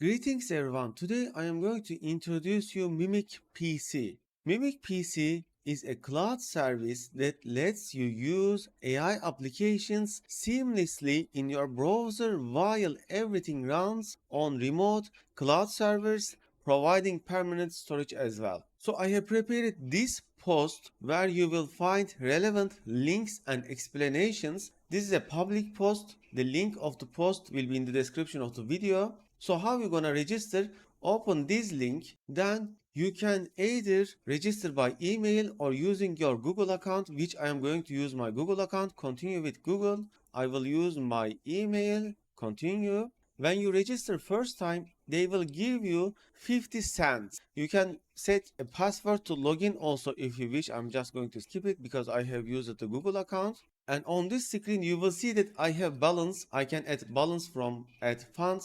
Greetings everyone, today I am going to introduce you Mimic PC. Mimic PC is a cloud service that lets you use AI applications seamlessly in your browser while everything runs on remote cloud servers, providing permanent storage as well. So I have prepared this post where you will find relevant links and explanations. This is a public post. The link of the post will be in the description of the video. So how you gonna register? Open this link, then you can either register by email or using your Google account, which I am going to use my Google account. Continue with Google. I will use my email. Continue. When you register first time, they will give you 50 cents. You can set a password to login also if you wish. I'm just going to skip it because I have used the Google account. And on this screen you will see that I have balance. I can add funds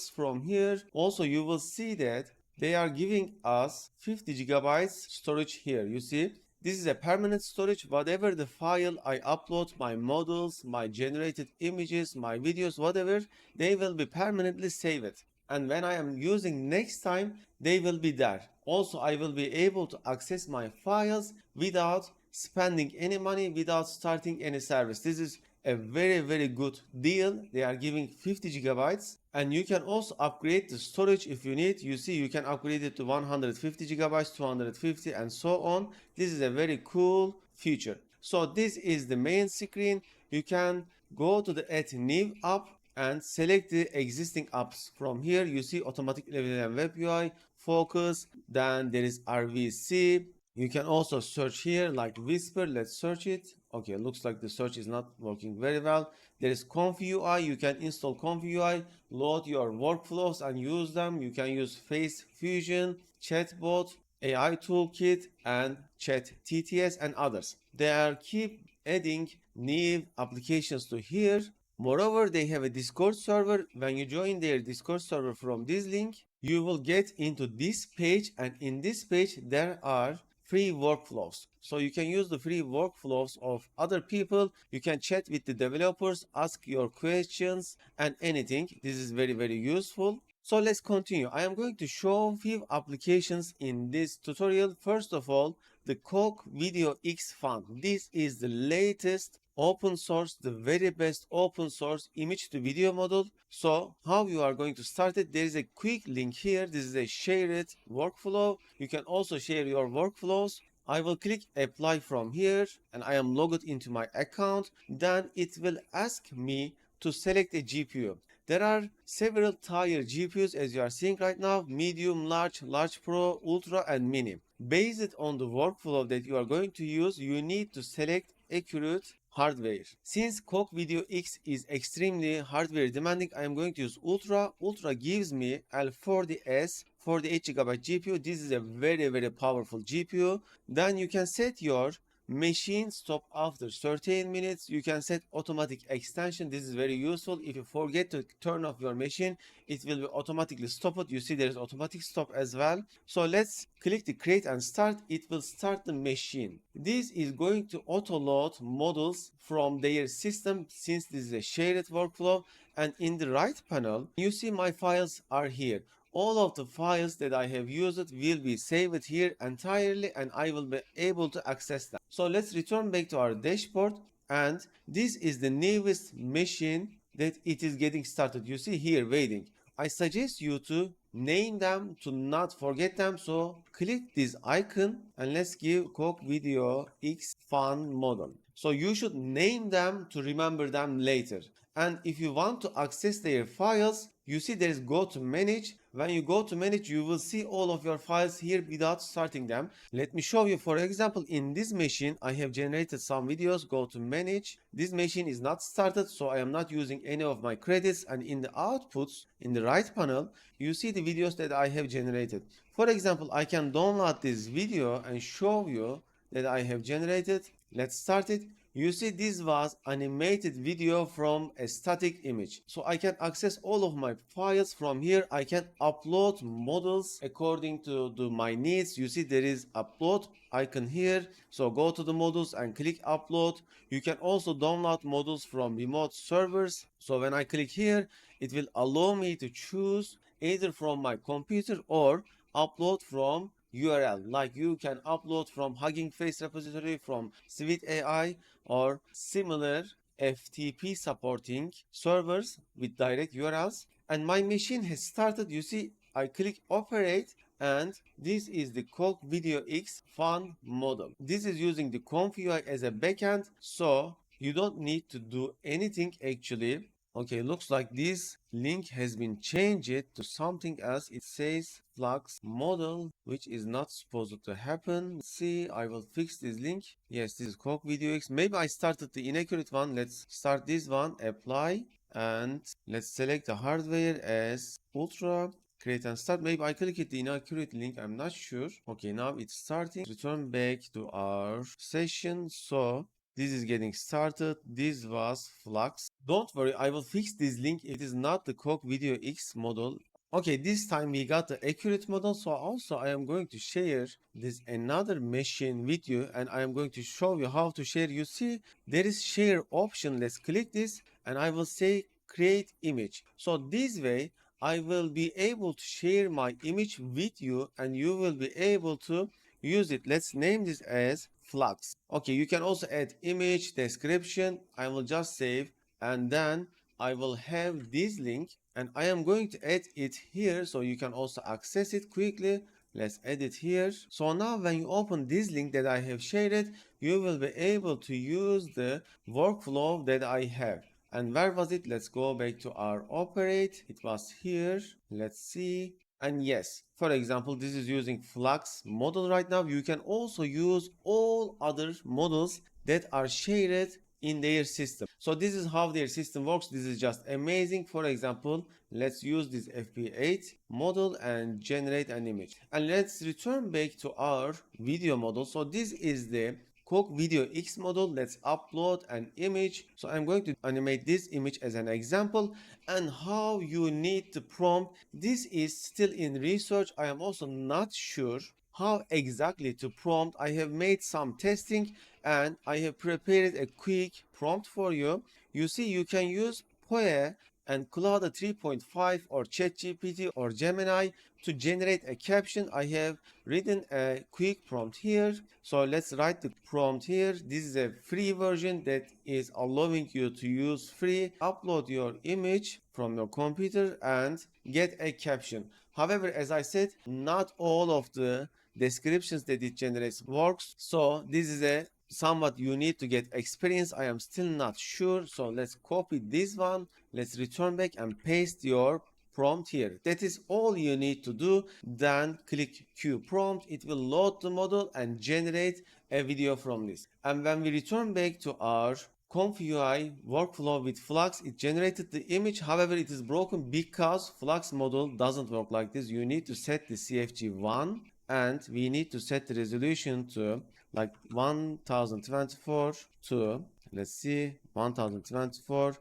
from here. Also you will see that they are giving us 50 gigabytes storage here. You see, this is a permanent storage. Whatever the file I upload, my models, my generated images, my videos, whatever, they will be permanently saved. And when I am using next time, they will be there. Also, I will be able to access my files without spending any money, without starting any service. This is a very good deal. They are giving 50 gigabytes, and you can also upgrade the storage if you need. You see, you can upgrade it to 150 gigabytes, 250, and so on. This is a very cool feature. So this is the main screen. You can go to the add new app and select the existing apps. From here you see automatic level and web UI, focus, then there is RVC. You can also search here like Whisper. Let's search it. Okay, looks like the search is not working very well. There is Conf UI. You can install Conf UI, load your workflows and use them. You can use Face Fusion, Chatbot, AI Toolkit, and Chat TTS and others. They are keep adding new applications to here. Moreover, they have a Discord server. When you join their Discord server from this link, you will get into this page, and in this page there are free workflows. So you can use the free workflows of other people. You can chat with the developers, ask your questions and anything. This is very useful. So let's continue. I am going to show few applications in this tutorial. First of all, the Coke Video X Fund. This is the latest open source, the very best open source image to video model. So how you are going to start it? There is a quick link here. This is a shared workflow. You can also share your workflows. I will click apply from here and I am logged into my account. Then it will ask me to select a GPU. There are several tier GPUs as you are seeing right now: medium, large, large pro, ultra and mini. Based on the workflow that you are going to use, you need to select accurate hardware. Since Coke Video X is extremely hardware demanding, I am going to use Ultra. Ultra gives me L40S 48GB GPU. This is a very powerful GPU. Then you can set your machine stop after 13 minutes. You can set automatic extension. This is very useful. If you forget to turn off your machine, it will be automatically stopped. You see there is automatic stop as well. So let's click the create and start. It will start the machine. This is going to auto load models from their system since this is a shared workflow. And in the right panel you see my files are here. All of the files that I have used will be saved here entirely and I will be able to access them. So let's return back to our dashboard, and this is the newest machine that it is getting started. You see here waiting. I suggest you to name them to not forget them. So click this icon and let's give Coke Video X Fun model. So you should name them to remember them later. And if you want to access their files, you see there is go to manage. When you go to manage, you will see all of your files here without starting them. Let me show you. For example, in this machine I have generated some videos. Go to manage. This machine is not started, so I am not using any of my credits. And in the outputs in the right panel you see the videos that I have generated. For example, I can download this video and show you that I have generated. Let's start it. You see this was animated video from a static image. So I can access all of my files from here. I can upload models according to my needs. You see there is upload icon here. So go to the models and click upload. You can also download models from remote servers. So when I click here, it will allow me to choose either from my computer or upload from URL. Like you can upload from Hugging Face repository, from Sweet AI, or similar FTP supporting servers with direct URLs. And my machine has started. You see, I click operate, and this is the Coke Video X Fun model. This is using the ComfUI as a backend, so you don't need to do anything actually. Okay, looks like this link has been changed to something else. It says Flux model, which is not supposed to happen. Let's see, I will fix this link. Yes, this is Coke Video X. Maybe I started the inaccurate one. Let's start this one, apply, and let's select the hardware as Ultra. Create and start. Maybe I clicked the inaccurate link. I'm not sure. Okay, now it's starting. Return back to our session. So this is getting started. This was Flux. Don't worry, I will fix this link. It is not the Coke Video X model. Okay, this time we got the accurate model. So also I am going to share this another machine with you, and I am going to show you how to share. You see, there is share option. Let's click this, and I will say create image. So this way I will be able to share my image with you, and you will be able to use it. Let's name this as Flux. Okay, you can also add image description. I will just save, and then I will have this link, and I am going to add it here so you can also access it quickly. Let's add it here. So now when you open this link that I have shared, you will be able to use the workflow that I have. And where was it? Let's go back to our operate. It was here. Let's see. And yes, for example, this is using Flux model right now. You can also use all other models that are shared in their system. So this is how their system works. This is just amazing. For example, let's use this FP8 model and generate an image. And let's return back to our video model. So this is the Coke Video X model. Let's upload an image. So I'm going to animate this image as an example, and how you need to prompt. This is still in research. I am also not sure how exactly to prompt. I have made some testing, and I have prepared a quick prompt for you. You see, you can use Poe and Claude 3.5 or ChatGPT or Gemini to generate a caption. I have written a quick prompt here. So let's write the prompt here. This is a free version that is allowing you to use free. Upload your image from your computer and get a caption. However, as I said, not all of the descriptions that it generates works. So this is a somewhat you need to get experience. I am still not sure. So let's copy this one. Let's return back and paste your prompt here. That is all you need to do. Then click Q prompt. It will load the model and generate a video from this. And when we return back to our ComfUI workflow with Flux, it generated the image. However, it is broken because Flux model doesn't work like this. You need to set the CFG1, and we need to set the resolution to like 1024 to, let's see, 1024.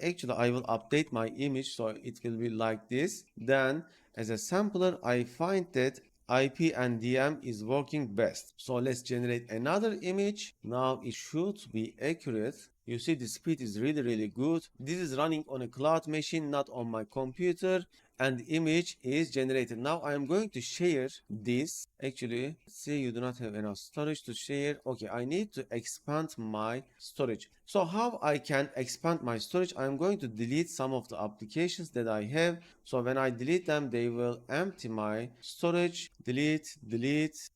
Actually, I will update my image so it will be like this. Then as a sampler, I find that IP and DM is working best. So let's generate another image. Now it should be accurate. You see, the speed is really good. This is running on a cloud machine, not on my computer, and the image is generated. Now I am going to share this. Actually, see, you do not have enough storage to share. Okay, I need to expand my storage. So how I can expand my storage? I am going to delete some of the applications that I have. So when I delete them, they will empty my storage. Delete,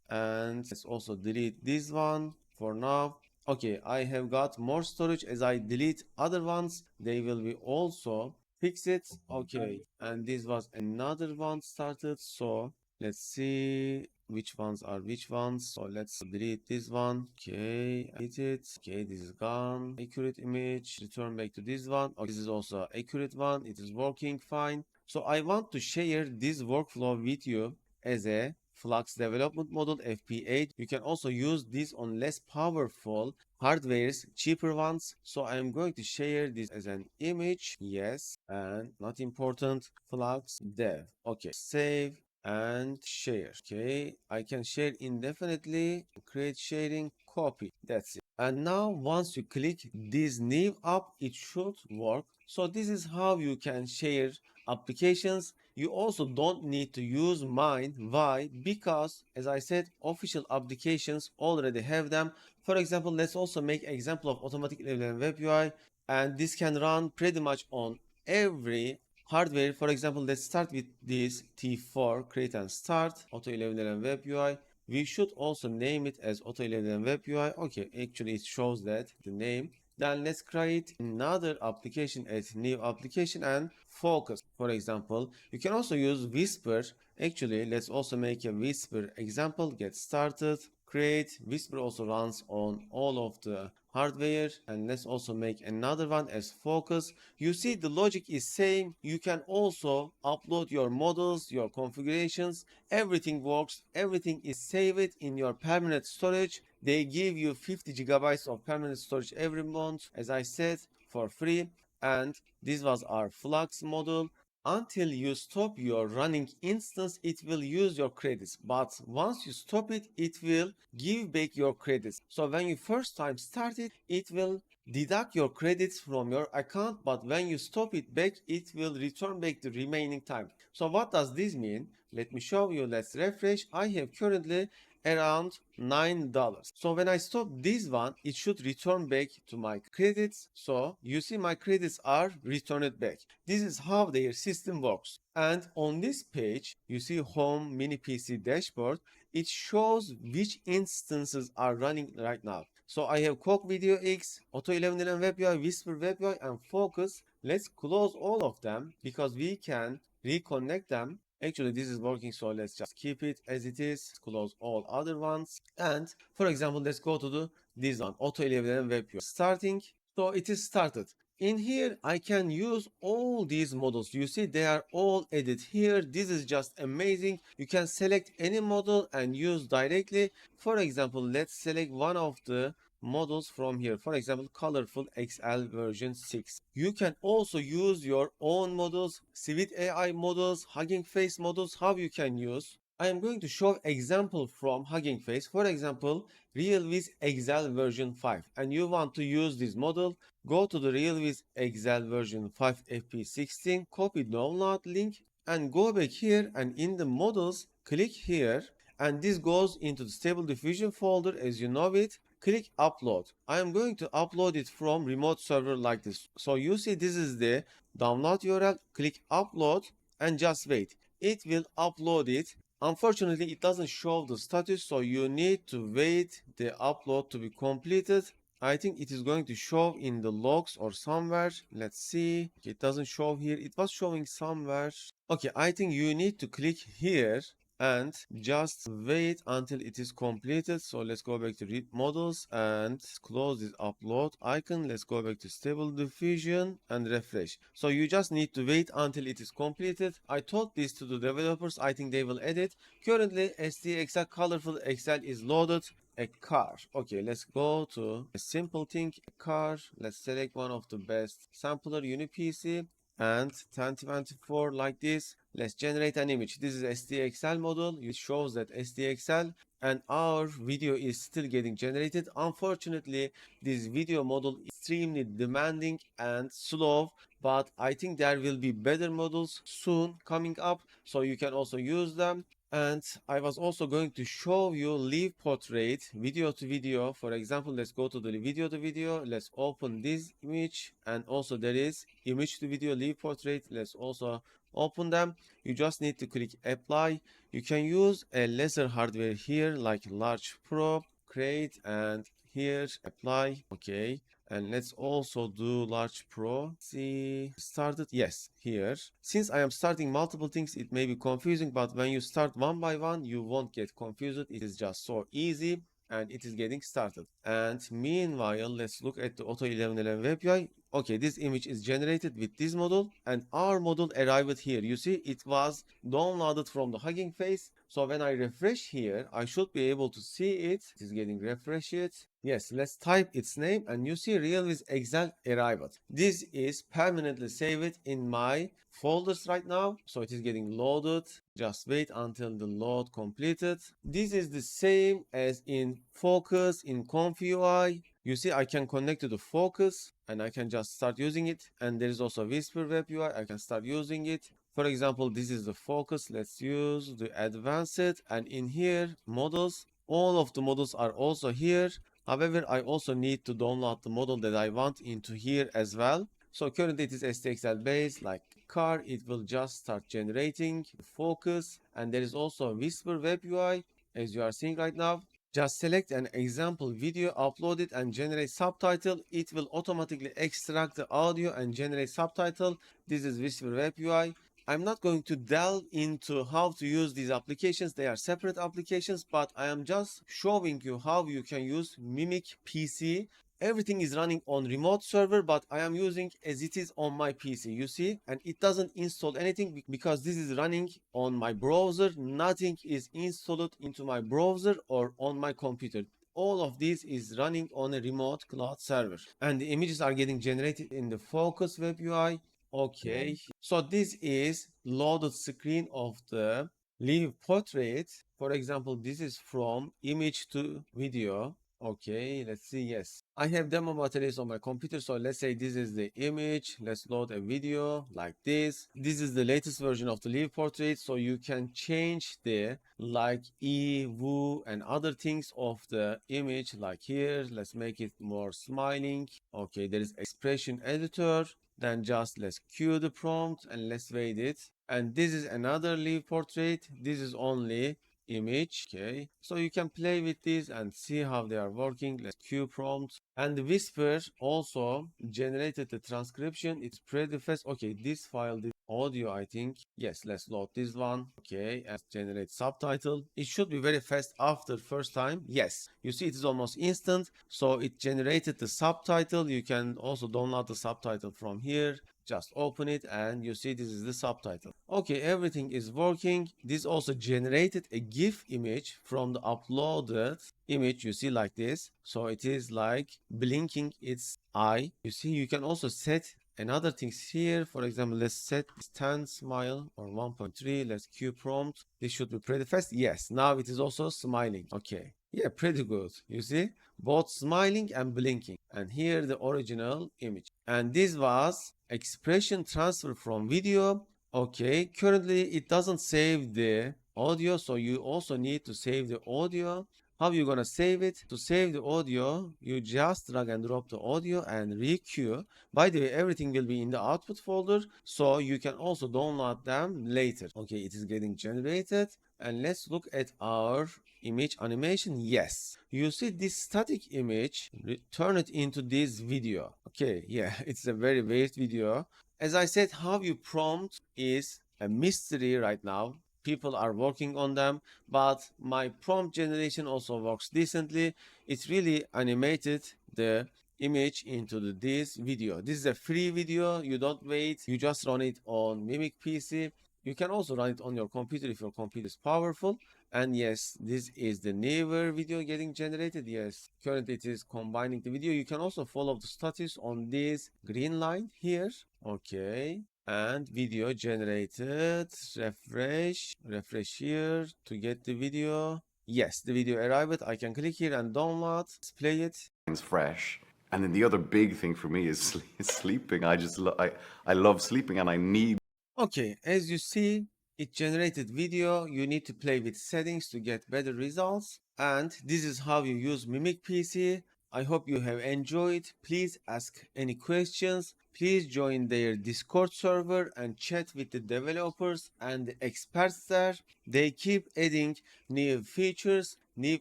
and let's also delete this one for now. Okay, I have got more storage. As I delete other ones, they will be also fix it. Okay, and this was another one started. So let's see which ones are which ones. So let's delete this one. Okay, delete it. Okay, this is gone. Accurate image. Return back to this one. Okay, this is also accurate one. It is working fine. So I want to share this workflow with you as a Flux development model FP8. You can also use this on less powerful hardwares, cheaper ones. So I'm going to share this as an image. Yes, and not important, Flux dev. Okay, save and share. Okay, I can share indefinitely. Create sharing, copy. That's it. And now once you click this new app, it should work. So this is how you can share applications, you also don't need to use mine. Why? Because, as I said, official applications already have them. For example, let's also make example of automatic level web UI, and this can run pretty much on every hardware. For example, let's start with this T4, create and start, Auto 11 web UI. We should also name it as Auto 11 web UI. Okay, actually it shows that the name. Then let's create another application as new application and focus. For example, you can also use Whisper. Actually, let's also make a Whisper example, get started, create. Whisper also runs on all of the hardware, and let's also make another one as focus. You see the logic is same. You can also upload your models, your configurations, everything works, everything is saved in your permanent storage. They give you 50 gigabytes of permanent storage every month, as I said, for free. And this was our Flux model. Until you stop your running instance, it will use your credits, but once you stop it, it will give back your credits. So when you first time start it, it will deduct your credits from your account, but when you stop it back, it will return back the remaining time. So what does this mean? Let me show you. Let's refresh. I have currently around $9. So when I stop this one, it should return back to my credits. So you see my credits are returned back. This is how their system works. And on this page, you see home mini PC dashboard. It shows which instances are running right now. So I have Coke Video X, Auto 11 Web UI, Whisper Web UI, and Focus. Let's close all of them because we can reconnect them. Actually, this is working, so let's just keep it as it is, close all other ones. And for example, let's go to this one, Auto 11 Web UI. Starting, so it is started. In here, I can use all these models. You see, they are all added here. This is just amazing. You can select any model and use directly. For example, let's select one of the models from here. For example, Colorful XL version 6. You can also use your own models, Sweet AI models, Hugging Face models, how you can use. I am going to show example from Hugging Face. For example, RealWiz XL version 5, and you want to use this model, go to the RealWiz XL version 5 FP16, copy download link, and go back here, and in the models, click here, and this goes into the Stable Diffusion folder as you know it. Click upload. I am going to upload it from remote server like this. So you see this is the download URL. Click upload and just wait. It will upload it. Unfortunately, it doesn't show the status, so you need to wait the upload to be completed. I think it is going to show in the logs or somewhere. Let's see. It doesn't show here. It was showing somewhere. Okay, I think you need to click here and just wait until it is completed. So let's go back to read models and close this upload icon. Let's go back to Stable Diffusion and refresh. So you just need to wait until it is completed. I told this to the developers. I think they will edit. Currently SDXL Colorful XL is loaded. A car. Okay, let's go to a simple thing, a car. Let's select one of the best sampler UniPC and 1024 like this. Let's generate an image. This is SDXL model. It shows that SDXL, and our video is still getting generated. Unfortunately, this video model is extremely demanding and slow, but I think there will be better models soon coming up, so you can also use them. And I was also going to show you live portrait video to video. For example, let's go to the video to video. Let's open this image, and also there is image to video live portrait. Let's also open them. You just need to click apply. You can use a lesser hardware here like Large Pro, create, and here apply. Okay, and let's also do Large Pro. See, started. Yes, here. Since I am starting multiple things, it may be confusing, but when you start one by one, you won't get confused. It is just so easy, and it is getting started. And meanwhile, let's look at the Auto 11 Web UI. Okay, this image is generated with this model, and our model arrived here. You see, it was downloaded from the Hugging Face. So when I refresh here, I should be able to see it. It is getting refreshed. Yes, let's type its name, and you see RealWiz XL arrived. This is permanently saved in my folders right now, so it is getting loaded. Just wait until the load completed. This is the same as in Focus, in ComfyUI, You see, I can connect to the focus and I can just start using it. And there is also Whisper Web UI. I can start using it. For example, this is the focus. Let's use the advanced, and in here, models. All of the models are also here. However, I also need to download the model that I want into here as well. So currently it is STXL based, like car. It will just start generating the focus. And there is also a Whisper Web UI, as you are seeing right now. Just select an example video, upload it, and generate subtitle. It will automatically extract the audio and generate subtitle. This is Whisper Web UI. I'm not going to delve into how to use these applications. They are separate applications, but I am just showing you how you can use Mimic PC. Everything is running on remote server, but I am using as it is on my PC, you see, and it doesn't install anything because this is running on my browser. Nothing is installed into my browser or on my computer. All of this is running on a remote cloud server, and the images are getting generated in the Focus Web UI. Okay, so this is loaded screen of the live portrait. For example, this is from image to video. Okay, let's see. Yes, I have demo materials on my computer. So let's say this is the image. Let's load a video like this. This is the latest version of the live portrait. So you can change the like E, woo, and other things of the image. Like here, let's make it more smiling. Okay, there is expression editor. Then just let's cue the prompt and let's wait it. And this is another live portrait. This is only image. Okay, so you can play with this and see how they are working. Let's cue prompt, and the Whisper also generated the transcription. It's pretty fast. Okay, this file, this audio, I think. Yes, let's load this one. Okay, and generate subtitle. It should be very fast after first time. Yes, you see it is almost instant. So it generated the subtitle. You can also download the subtitle from here. Just open it and you see this is the subtitle. Okay, everything is working. This also generated a GIF image from the uploaded image, you see, like this. So it is like blinking its eye. You see, you can also set another things here. For example, let's set 10 smile or 1.3. Let's cue prompt. This should be pretty fast. Yes, now it is also smiling. Okay, yeah, pretty good. You see, both smiling and blinking. And here the original image. And this was expression transfer from video. Okay, currently it doesn't save the audio, so you also need to save the audio. How you gonna save it? To save the audio, you just drag and drop the audio and requeue. By the way, everything will be in the output folder, so you can also download them later. Okay, it is getting generated, and let's look at our image animation. Yes, you see this static image, turn it into this video. Okay, yeah, it's a very weird video. As I said, how you prompt is a mystery right now. People are working on them, but my prompt generation also works decently. It's really animated the image into this video. This is a free video. You don't wait. You just run it on Mimic PC. You can also run it on your computer if your computer is powerful. And yes, this is the newer video getting generated. Yes, currently it is combining the video. You can also follow the status on this green line here. Okay, and video generated. Refresh here to get the video. Yes, the video arrived. I can click here and download. Let's play it. It's fresh. And then the other big thing for me is sleeping. I love sleeping, and I need. Okay, as you see, it generated video. You need to play with settings to get better results. And this is how you use Mimic PC. I hope you have enjoyed. Please ask any questions. Please join their Discord server and chat with the developers and the experts there. They keep adding new features, new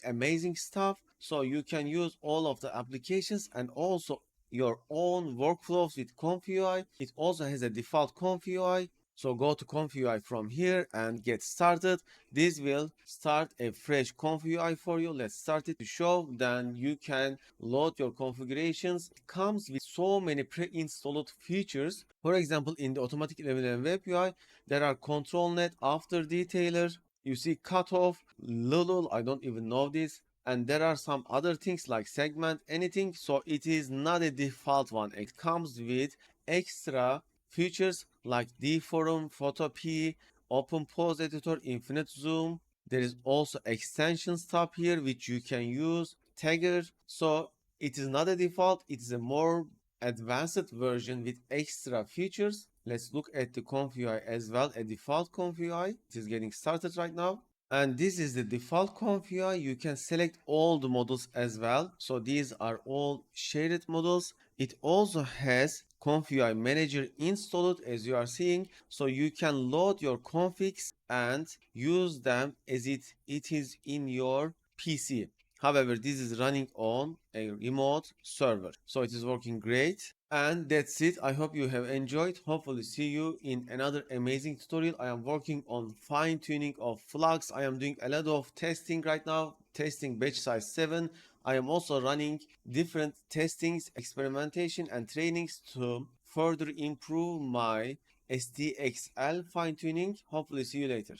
amazing stuff, so you can use all of the applications and also your own workflows with ComfUI. It also has a default ComfUI. So go to ComfUI from here and get started. This will start a fresh ComfUI for you. Let's start it to show. Then you can load your configurations. It comes with so many pre-installed features. For example, in the Automatic 11 Web UI, there are ControlNet, After Detailer. You see cutoff, Lulul, I don't even know this. And there are some other things like segment, anything. So it is not a default one. It comes with extra features like Deforum, Photopea, Open Pose Editor, Infinite Zoom. There is also extensions tab here which you can use, Tagger. So It is not a default, it is a more advanced version with extra features. Let's look at the ComfUI as well, a default ComfUI. It is getting started right now. And this is the default ComfUI. You can select all the models as well. So these are all shared models. It also has ComfUI Manager installed, as you are seeing. So you can load your configs and use them as it is in your PC. However, this is running on a remote server. So it is working great. And that's it. I hope you have enjoyed. Hopefully see you in another amazing tutorial. I am working on fine tuning of Flux. I am doing a lot of testing right now, testing batch size 7. I am also running different testings, experimentation and trainings to further improve my SDXL fine tuning. Hopefully see you later.